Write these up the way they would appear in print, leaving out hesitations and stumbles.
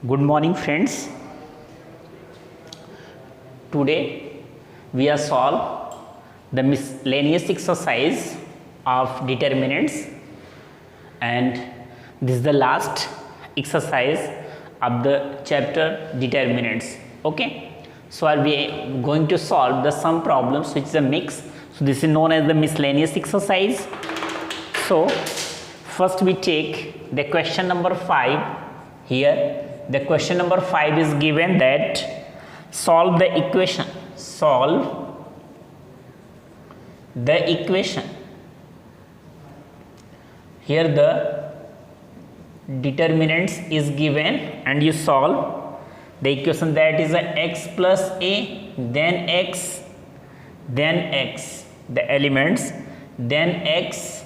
Good morning, friends. Today we are solve the miscellaneous exercise of determinants, and this is the last exercise of the chapter determinants. Okay, so are we going to solve the sum problems which is a mix. So this is known as the miscellaneous exercise. So first we take the question number 5 here. The question number 5 is given that solve the equation. Here the determinants is given and you solve the equation, that is a x plus a, then x, the elements, then x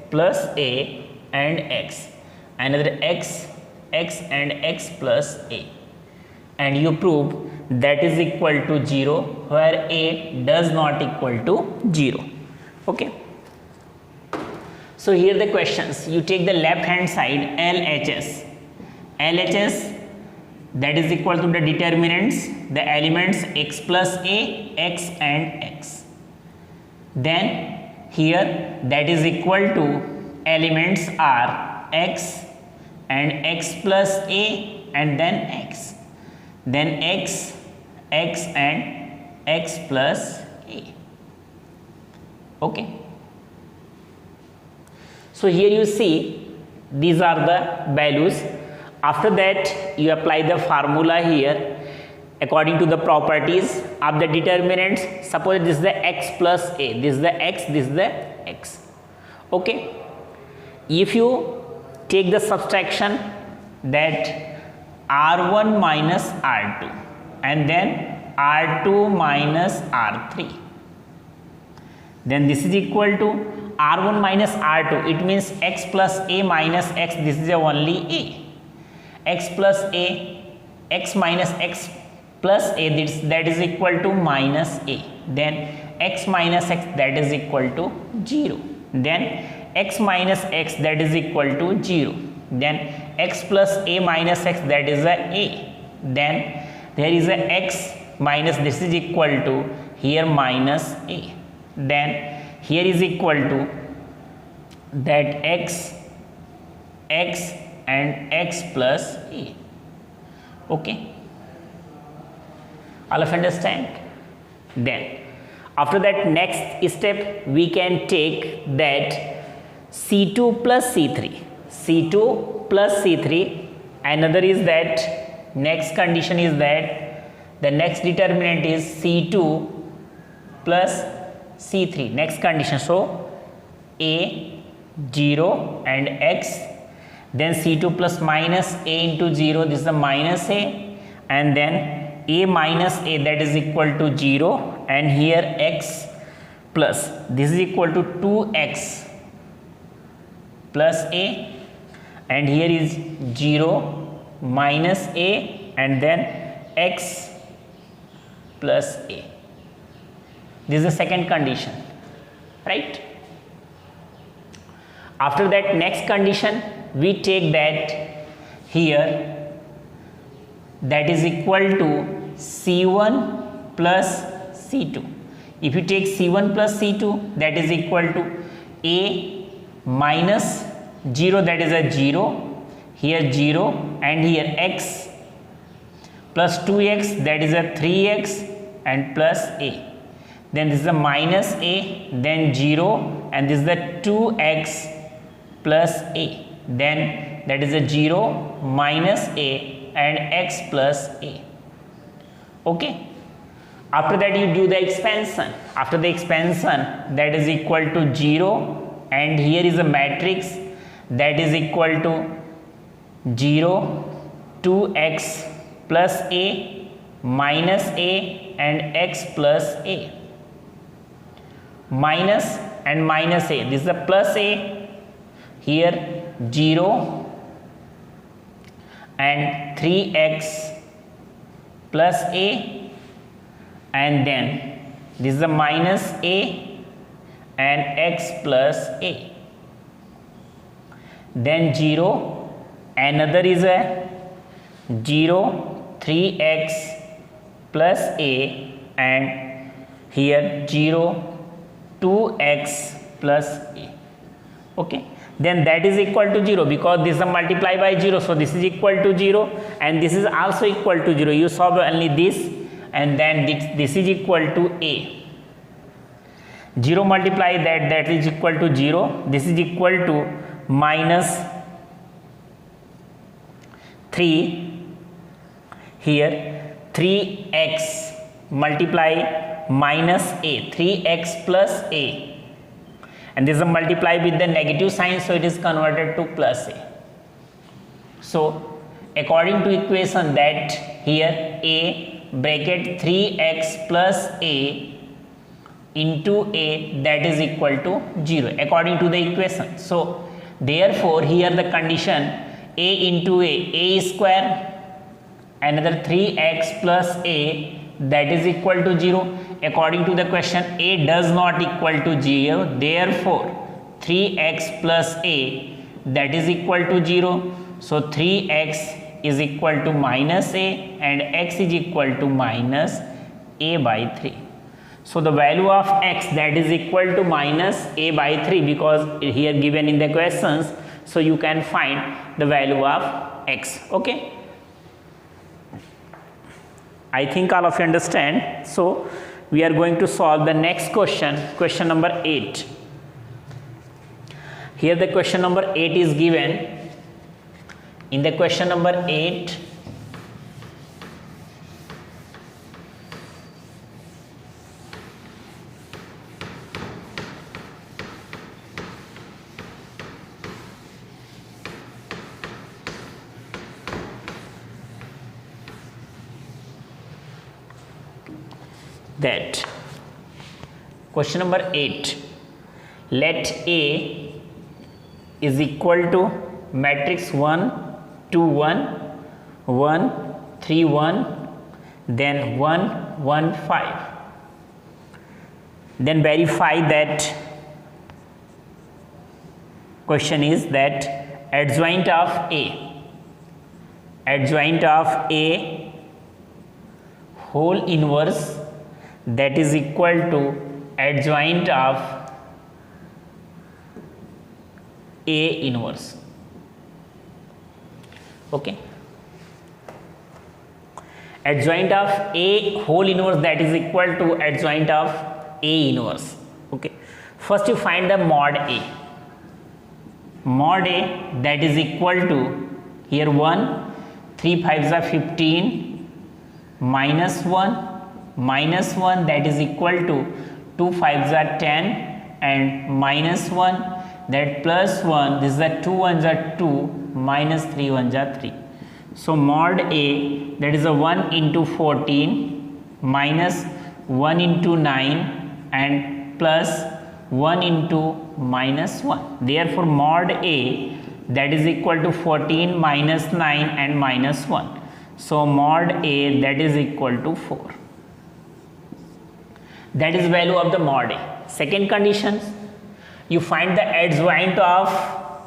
plus a and x, another x and x plus a, and you prove that is equal to 0 where a does not equal to 0. Okay, so here the questions, you take the left hand side LHS, that is equal to the determinants, the elements x plus a, x and x, then here that is equal to elements are x and x plus a and then x, then x and x plus a. Okay, so here you see these are the values. After that you apply the formula here according to the properties of the determinants. Suppose this is the x plus a, this is the x, this is the x. Okay, if you take the subtraction, that r1 minus r2 and then r2 minus r3, then this is equal to r1 minus r2, it means x plus a minus x, this is only a, x plus a, x minus x plus a, that is equal to minus a, then x minus x, that is equal to 0, then x minus x, that is equal to 0, then x plus a minus x, that is a, then there is a x minus, this is equal to here minus a, then here is equal to that x and x plus a. Okay, all of understand? Then after that next step we can take that C2 plus C3, another is that next condition is that the next determinant is C2 plus C3, next condition. So a 0 and x, then C2 plus minus a into 0, this is a minus a, and then a minus a, that is equal to 0, and here x plus, this is equal to 2x plus a, and here is 0 minus a and then x plus a. This is the second condition, right? After that next condition we take that here, that is equal to C1 plus C2. If you take C1 plus C2, that is equal to a minus 0, that is a 0, here 0, and here x plus 2x, that is a 3x and plus a, then this is a minus a, then 0, and this is the 2x plus a, then that is a 0 minus a and x plus a. Okay, after that you do the expansion. After the expansion, that is equal to 0, and here is a matrix, that is equal to 0, 2x plus a, minus a and x plus a, minus and minus a, this is a plus a, here 0 and 3x plus a, and then this is a minus a and x plus a, then 0 another is a 0 3x plus a, and here 0 2x plus a. Okay, then that is equal to 0 because this is multiply by 0, so this is equal to 0 and this is also equal to 0. You solve only this and then this is equal to a. 0 multiply that is equal to 0. This is equal to minus 3. Here 3x multiply minus a, 3x plus a, and this is multiply with the negative sign, so it is converted to plus a. So according to equation that here a bracket 3x plus a into a, that is equal to 0 according to the equation. So therefore here the condition a into a square, another 3x plus a, that is equal to 0. According to the question, a does not equal to 0, therefore 3x plus a, that is equal to 0. So 3x is equal to minus a and x is equal to minus a by 3. So the value of x, that is equal to minus a by 3 because here given in the questions, so you can find the value of x. Okay, I think all of you understand. So we are going to solve the next question, question number 8. Here the question number 8 is given. In the question number 8, that question number 8, let A is equal to matrix 1 2 1 1 3 1, then 1 1 5, then verify that question is that adjoint of A whole inverse, that is equal to adjoint of A inverse. Okay, adjoint of A whole inverse, that is equal to adjoint of A inverse. Okay, first you find the mod A, that is equal to here 1 3 5s are 15 minus 1 that is equal to 2 5s are 10 and minus 1, that plus 1, this is a 2 1s are 2 minus 3 1s are 3. So mod A, that is a 1 into 14 minus 1 into 9 and plus 1 into minus 1. Therefore mod A, that is equal to 14 minus 9 and minus 1. So mod A, that is equal to 4. That is value of the mod A. Second condition, you find the adjoint of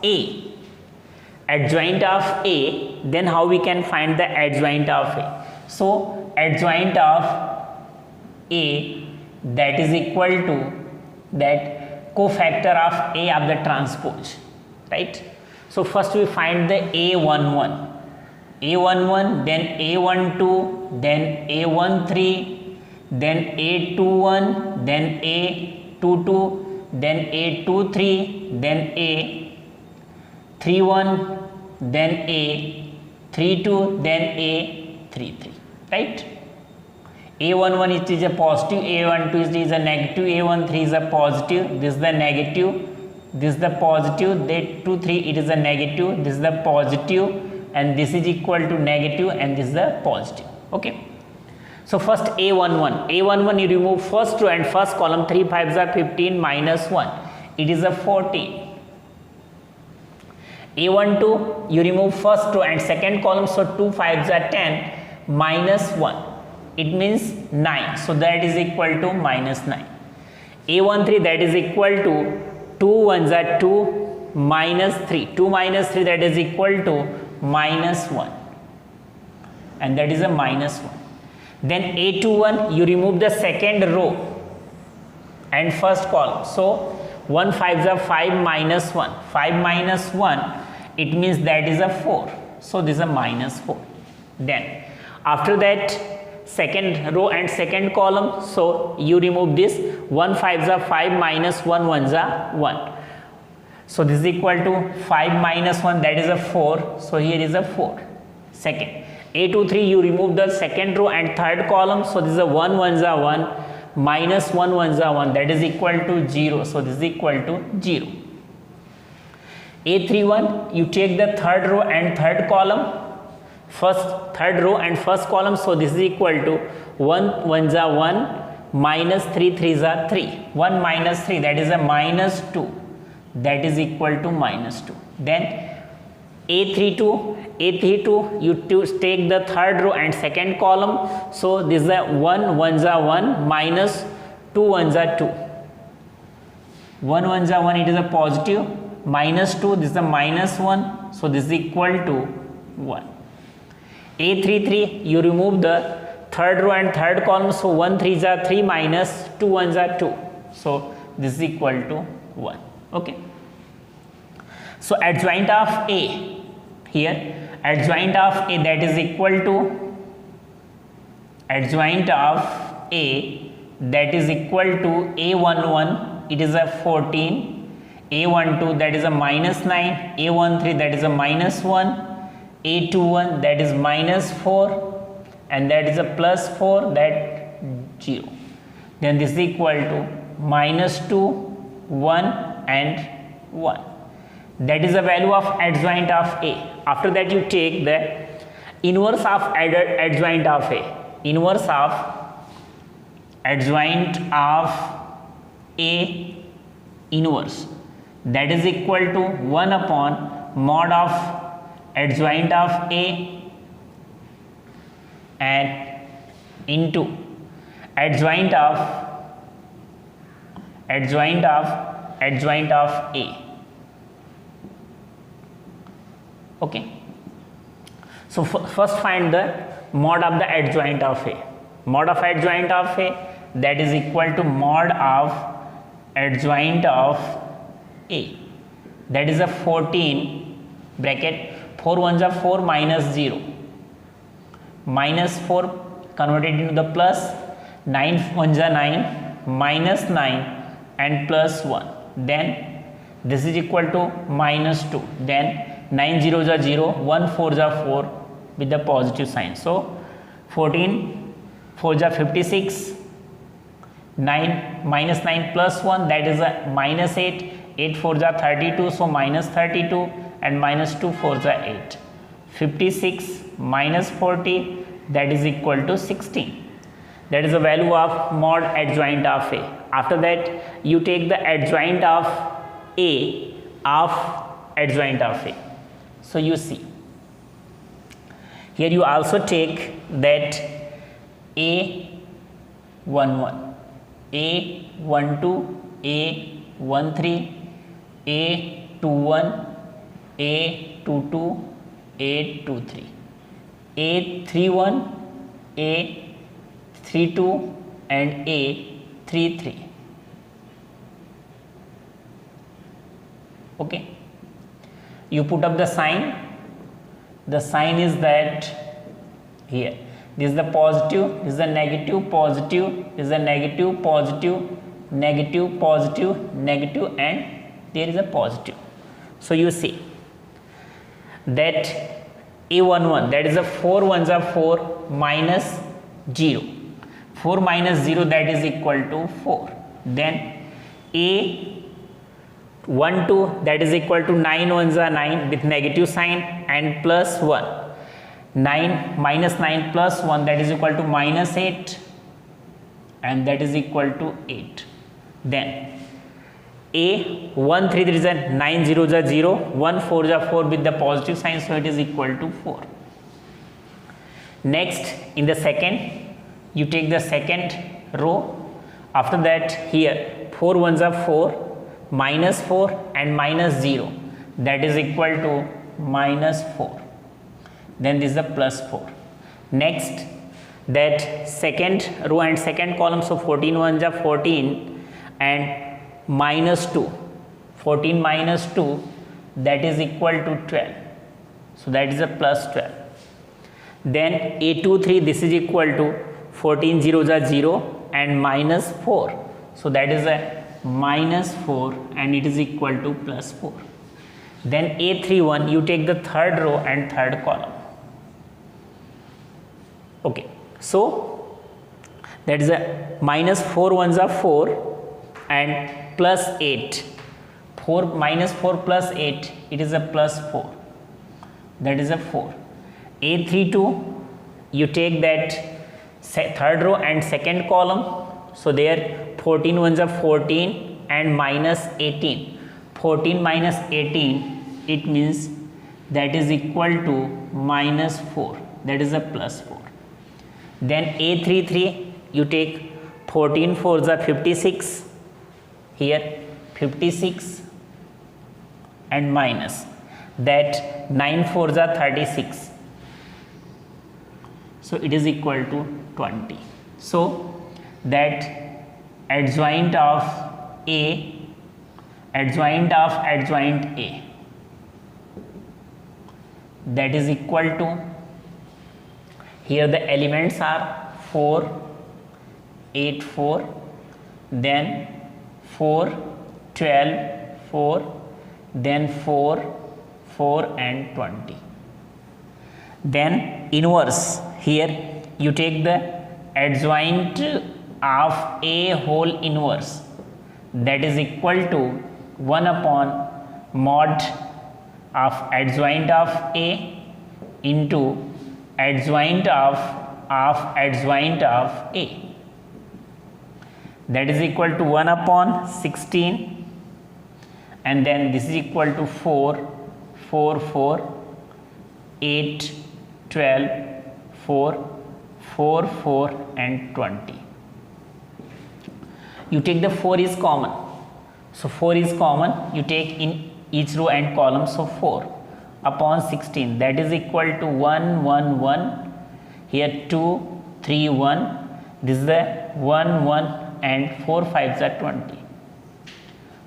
A. Adjoint of A, then how we can find the adjoint of A? So adjoint of A, that is equal to that cofactor of A of the transpose, right? So first we find the A11, then A12, then A13, then A21, then A22, then A23, then A31, then A32, then A33, right? A11 it is a positive, A12 it is a negative, A13 is a positive, this is the negative, this is the positive, that 2 3 it is a negative, this is the positive, and this is equal to negative, and this is the positive. Okay, so first A11 you remove first row and first column, 3 5s are 15 minus 1, it is a 14. A12 you remove first row and second column, so 2 5s are 10 minus 1, it means 9, so that is equal to minus 9. A13 that is equal to 2 1s are 2 minus 3, 2 minus 3 that is equal to minus 1, and that is a minus 1. Then A21, you remove the second row and first column. So 1 5s are 5 minus 1. 5 minus 1, it means that is a 4. So this is a minus 4. Then after that, second row and second column. So you remove this. 1 5s are 5 minus 1 1s are 1. So this is equal to 5 minus 1, that is a 4. So here is a 4. Second. A23, you remove the second row and third column. So this is a 1 1s are 1 minus 1 1s are 1, that is equal to 0. So this is equal to 0. A31, you take the third row and third column, third row and first column. So this is equal to 1 1s are 1 minus 3 3s are 3. 1 minus 3, that is a minus 2, that is equal to minus 2. Then A32, you take the third row and second column. So this is a 1 1s are 1 minus 2 1s are 2. 1 1s are 1, it is a positive, minus 2, this is a minus 1. So this is equal to 1. A33, you remove the third row and third column. So 1 3s are 3 minus 2 1s are 2. So this is equal to 1. Okay. So adjoint of A, here adjoint of A, that is equal to adjoint of A, that is equal to A11, it is a 14, A12, that is a minus 9, A13, that is a minus 1, A21, that is minus 4, and that is a plus 4, that 0. Then this is equal to minus 2, 1 and 1. That is the value of adjoint of A. After that, you take the inverse of adjoint of A. Inverse of adjoint of A inverse, that is equal to 1 upon mod of adjoint of A and into adjoint of A. Okay. So first find the mod of the adjoint of A. Mod of adjoint of A, that is equal to mod of adjoint of A, that is a 14 bracket 4 1s are 4 minus 0, minus 4 converted into the plus, 9 1s are 9 minus 9 and plus 1. Then this is equal to minus 2. Then 9 zeros are 0, 1 4s are 4 with the positive sign. So 14 4s are 56, 9 minus 9 plus 1, that is a minus 8, 8 4s are 32, so minus 32, and minus 2 4s are 8. 56 minus 40, that is equal to 16. That is the value of mod adjoint of A. After that, you take the adjoint of A of adjoint of A. So you see, here you also take that A11, A12, A13, A21, A22, A23, A31, A32 and A33. Okay. You put up the sign. The sign is that here. This is the positive, this is the negative, positive, this is the negative, positive, negative, positive, negative, and there is a positive. So you see that A11, that is a 4 1s are 4 minus 0. 4 minus 0, that is equal to 4. Then A12, that is equal to 9 1s are 9 with negative sign and plus 1. 9 minus 9 plus 1, that is equal to minus 8, and that is equal to 8. Then A13, there is a 9 zeros are 0, 1 4s are 4 with the positive sign, so it is equal to 4. Next, in the second, you take the second row. After that, here 4 1s are 4, minus 4 and minus 0, that is equal to minus 4. then this is the plus 4. Next, that second row and second column, so 14 ones are 14 and minus 2, 14 minus 2, that is equal to 12, so that is a plus 12. Then A23, this is equal to 14 zeros are 0 and minus 4, so that is a minus 4 and it is equal to plus 4. Then A31, you take the third row and third column. Okay, so that is a minus 4 ones are 4 and plus 8. 4 minus 4 plus 8, it is a plus 4, that is a 4. A32, you take that third row and second column, so there 14 ones are 14 and minus 18. 14 minus 18, it means that is equal to minus 4, that is a plus 4. Then A33, you take 14 fours are 56, here 56 and minus that 9 fours are 36, so it is equal to 20. So that adjoint of A, adjoint of adjoint A, that is equal to, here the elements are 4, 8, 4, then 4, 12, 4, then 4, 4 and 20. Then inverse, here you take the adjoint of A whole inverse, that is equal to 1 upon mod of adjoint of A into adjoint of adjoint of A, that is equal to 1 upon 16, and then this is equal to 4, 4, 4, 8, 12, 4, 4, 4 and 20. You take the 4 is common, so 4 is common, you take in each row and column, so 4 upon 16, that is equal to 1, 1, 1, here 2, 3, 1, this is the 1, 1 and 4 5s are 20.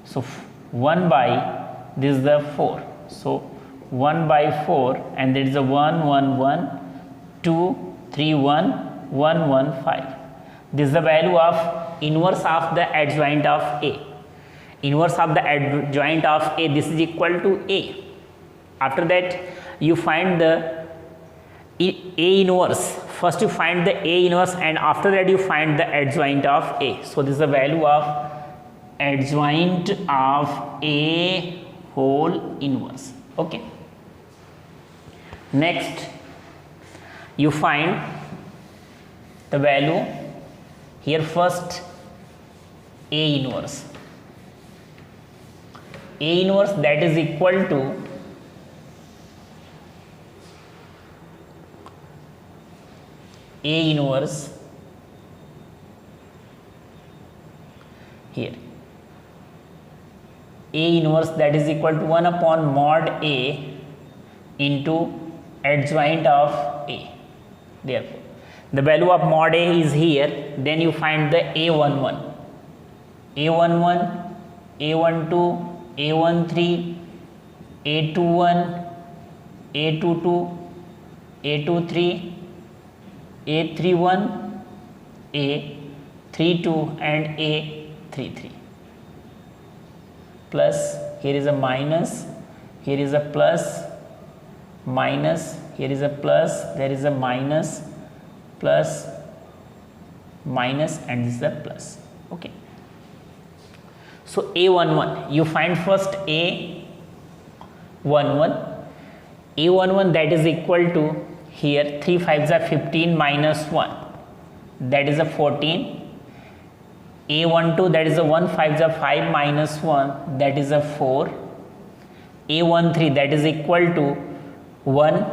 So 1 by, this is the 4, so 1 by 4 and there is a 1, 1, 1, 2, 3, 1, 1, 1, 5. This is the value of inverse of the adjoint of A. Inverse of the adjoint of A, this is equal to A. After that, you find the A inverse. First you find the A inverse and after that you find the adjoint of A. So this is the value of adjoint of A whole inverse. Okay. Next, you find the value here first A inverse. A inverse, that is equal to A inverse here. A inverse, that is equal to 1 upon mod A into adjoint of A. Therefore, the value of mod A is here, then you find the A11, A11, A12, A13, A21, A22, A23, A31, A32 and A33. Plus, here is a minus, here is a plus, minus, here is a plus, there is a minus, plus, minus and this is a plus. Okay. So A11, you find first A11, A11, that is equal to, here 3 5s are 15 minus 1, that is a 14. A12, that is a 1 5s are 5 minus 1, that is a 4. A13, that is equal to 1,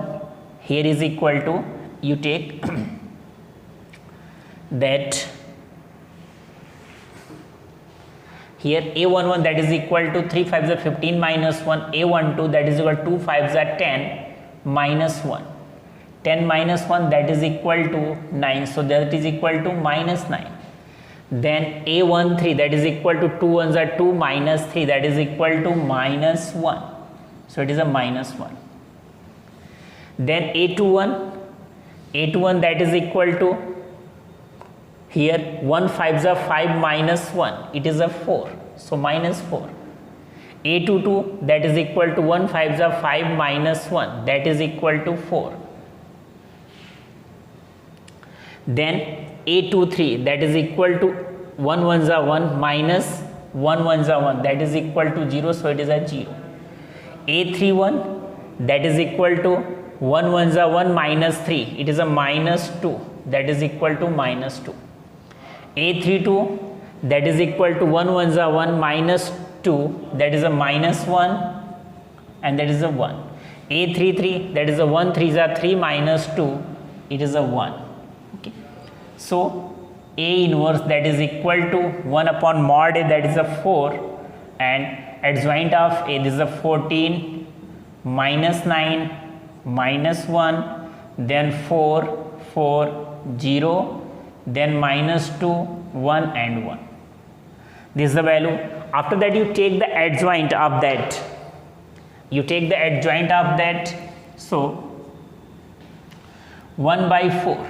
here is equal to, you take that here A11, that is equal to 3 5s are 15 minus 1, A12, that is equal to 2 5s are 10 minus 1. 10 minus 1, that is equal to 9, so that is equal to minus 9. Then A13, that is equal to 2 ones are 2 minus 3, that is equal to minus 1, so it is a minus 1. Then A21, that is equal to, here 1 5s are 5 minus 1, it is a 4, so minus 4. A22, that is equal to 1 5s are 5 minus 1, that is equal to 4. Then A23, that is equal to 1 ones are 1 minus 1 ones are 1, that is equal to 0, so it is a 0. A31, that is equal to 1 ones are 1 minus 3, it is a minus 2, that is equal to minus 2. A32, that is equal to 1 ones are 1 minus 2, that is a minus 1, and that is a 1. A33, that is a 1 3s are 3 minus 2, it is a 1. Okay. So A inverse, that is equal to 1 upon mod A, that is a 4, and adjoint of A, this is a 14 minus 9 minus 1, then 4 4 0, then minus 2 1 and 1. This is the value. After that you take the adjoint of that, so 1 by 4,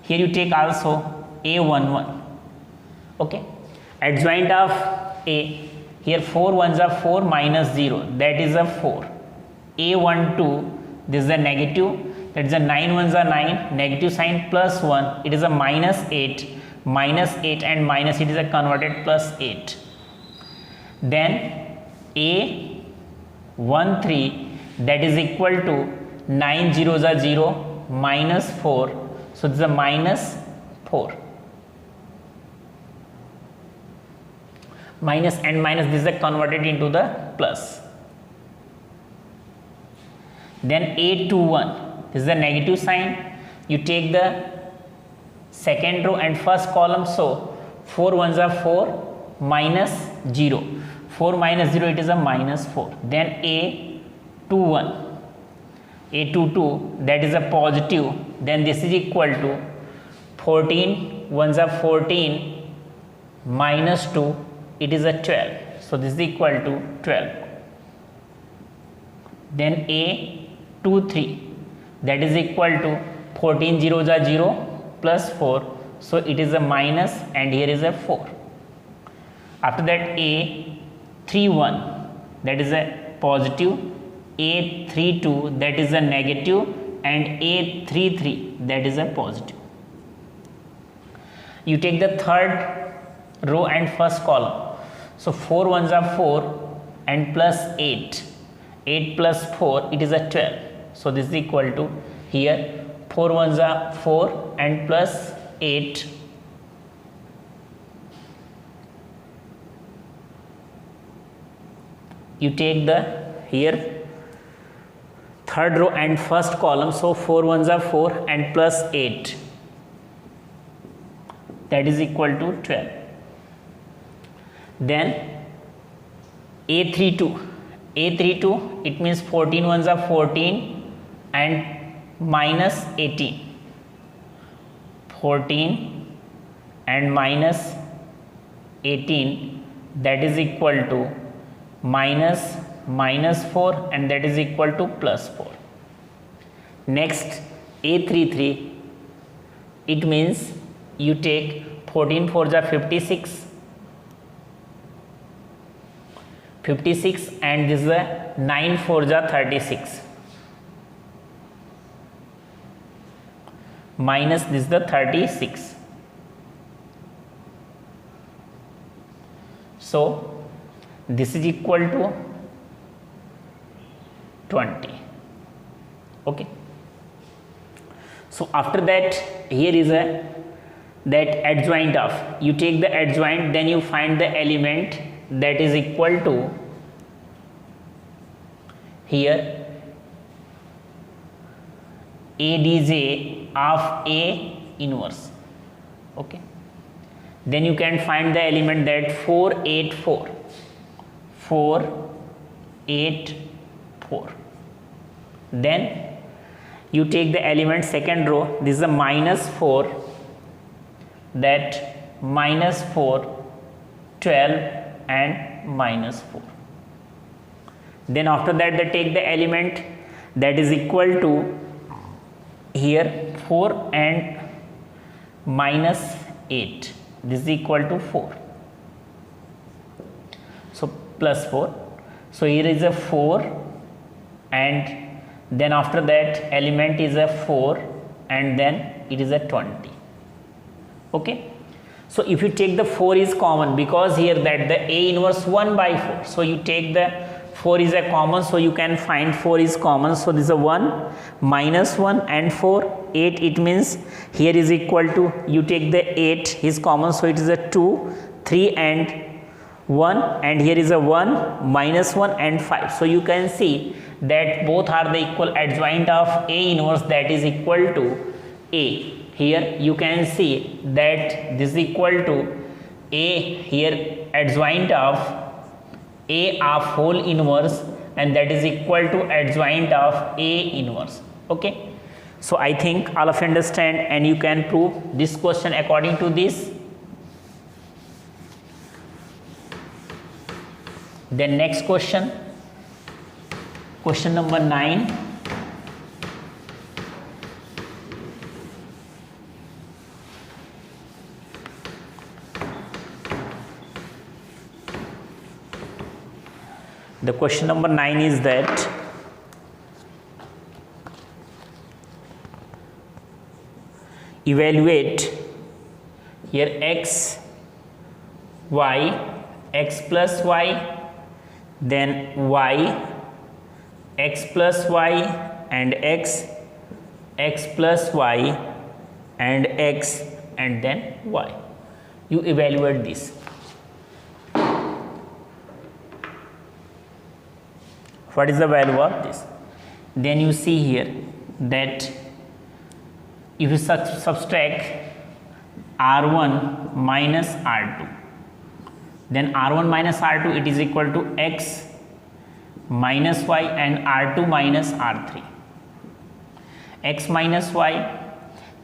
here you take also A11. Okay, adjoint of A, here 4 ones are 4 minus 0, that is a 4. A12, this is a negative, that is a 9 ones are 9, negative sign plus 1, it is a minus 8 and minus, it is a converted plus 8. Then A13, that is equal to 9 zeros are 0 minus 4, so this is a minus 4. Minus and minus, this is converted into the plus. Then A21, this is a negative sign, you take the second row and first column, so 4 ones are 4 minus 0, 4 minus 0, it is a minus 4. Then A22, that is a positive, then this is equal to 14 ones are 14 minus 2, it is a 12, so this is equal to 12. Then A23, that is equal to 14 zeros are 0 plus 4, so it is a minus and here is a 4. After that A31, that is a positive, A32, that is a negative, and A33, that is a positive. You take the third row and first column, so 4 ones are 4 and plus 8 plus 4, it is a 12, so this is equal to, here 4 ones are 4 and plus 8, you take the here third row and first column, so 4 ones are 4 and plus 8, that is equal to 12. Then A32, it means 14 ones are 14 and minus 18, 14 and minus 18, that is equal to minus 4, and that is equal to plus 4. Next A33, it means you take 14 4s are 56 and this is a 9 4s are 36 minus this is the 36. So this is equal to 20. Okay. So after that, here is that adjoint of, you take the adjoint, then you find the element that is equal to, here ADJ of A inverse. Okay. Then you can find the element that 4 8 4, 4 8 4. Then you take the element second row, this is a minus 4, that minus 4, 12 and minus 4. Then after that they take the element that is equal to here 4 and minus 8, this is equal to 4, so plus 4. So here is a 4, and then after that element is a 4, and then it is a 20. Okay, so if you take the 4 is common, because here that the A inverse 1 by 4, so you take the 4 is a common, so you can find 4 is common. So this is a 1 minus 1 and 4, 8, it means here is equal to, you take the 8 is common, so it is a 2, 3 and 1, and here is a 1 minus 1 and 5. So you can see that both are the equal adjoint of A inverse, that is equal to A. Here you can see that this is equal to A, here adjoint of A of whole inverse, and that is equal to adjoint of A inverse. Okay, so I think all of you understand, and you can prove this question according to this. Then next question, question number 9. The question number 9 is that evaluate here x, y, x plus y, then y, x plus y and x, x plus y and x, and then y. You evaluate this. What is the value of this? Then you see here that if you subtract r1 minus r2, then r1 minus r2 it is equal to x minus y and r2 minus r3, x minus y,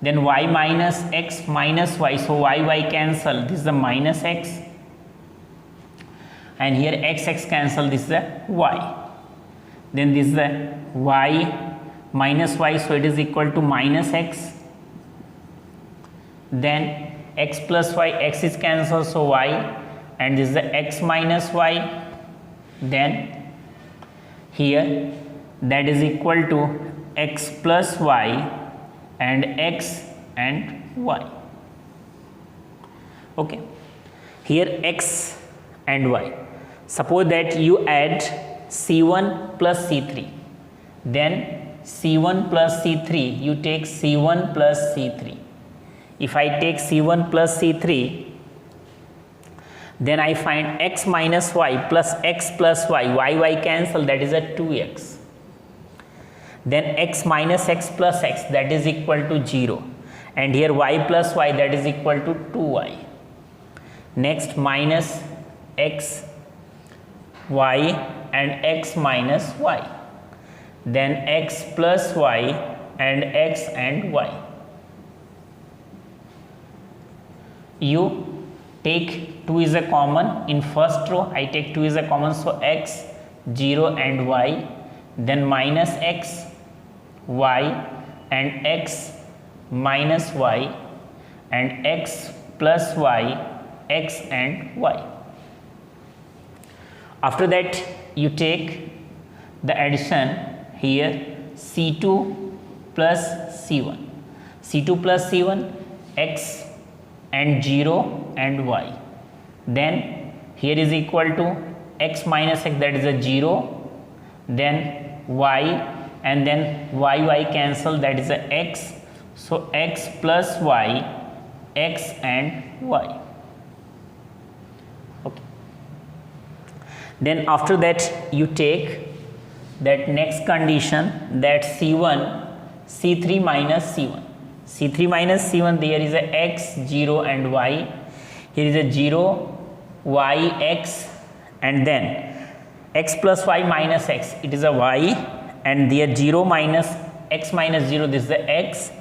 then y minus x minus y, so y cancel, this is the minus x, and here x cancel, this is the y, then this is the y minus y, so it is equal to minus x, then x plus y, x is cancelled, so y, and this is the x minus y, then here that is equal to x plus y and x and y. Okay, here x and y. Suppose that you add c1 plus c3, then c1 plus c3, you take c1 plus c3. If I take c1 plus c3, then I find x minus y plus x plus y cancel, that is a 2x. Then x minus x plus x, that is equal to 0, and here y plus y, that is equal to 2y. Next minus x y and x minus y, then x plus y and x and y. You take 2 is a common, in first row I take 2 is a common, so x, 0 and y, then minus x, y and x minus y, and x plus y, x and y. After that you take the addition here c2 plus c1, c2 plus c1, x and 0 and y, then here is equal to x minus x, that is a 0, then y, and then y cancel, that is a x, so x plus y, x and y. Okay, then after that you take that next condition, that c1 c3 minus c1, c3 minus c1, there is a x, 0 and y, here is a 0, y, x, and then x plus y minus x, it is a y, and there 0 minus x minus 0, this is the x,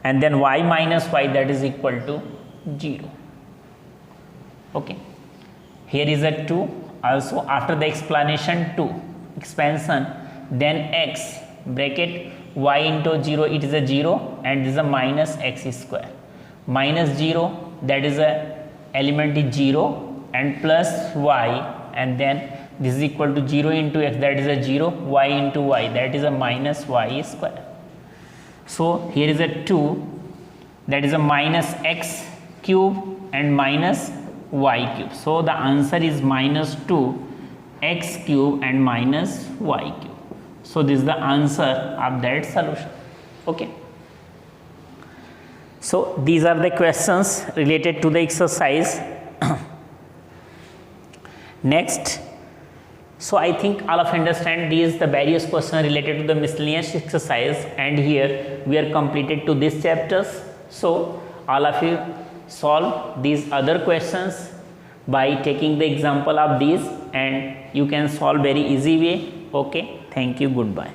and then y minus y, that is equal to 0. Okay, here is a 2. Also after the explanation 2 expansion, then x bracket y into 0, it is a 0, and this is a minus x square, minus 0, that is a element is 0, and plus y, and then this is equal to 0 into x, that is a 0, y into y, that is a minus y square. So here is a 2, that is a minus x cube and minus y cube. So the answer is minus 2 x cube and minus y cube. So this is the answer of that solution. Okay. So these are the questions related to the exercise. Next, so I think all of you understand these the various questions related to the miscellaneous exercise, and here we are completed to these chapters. So all of you solve these other questions by taking the example of these, and you can solve very easy way. Okay, thank you, goodbye.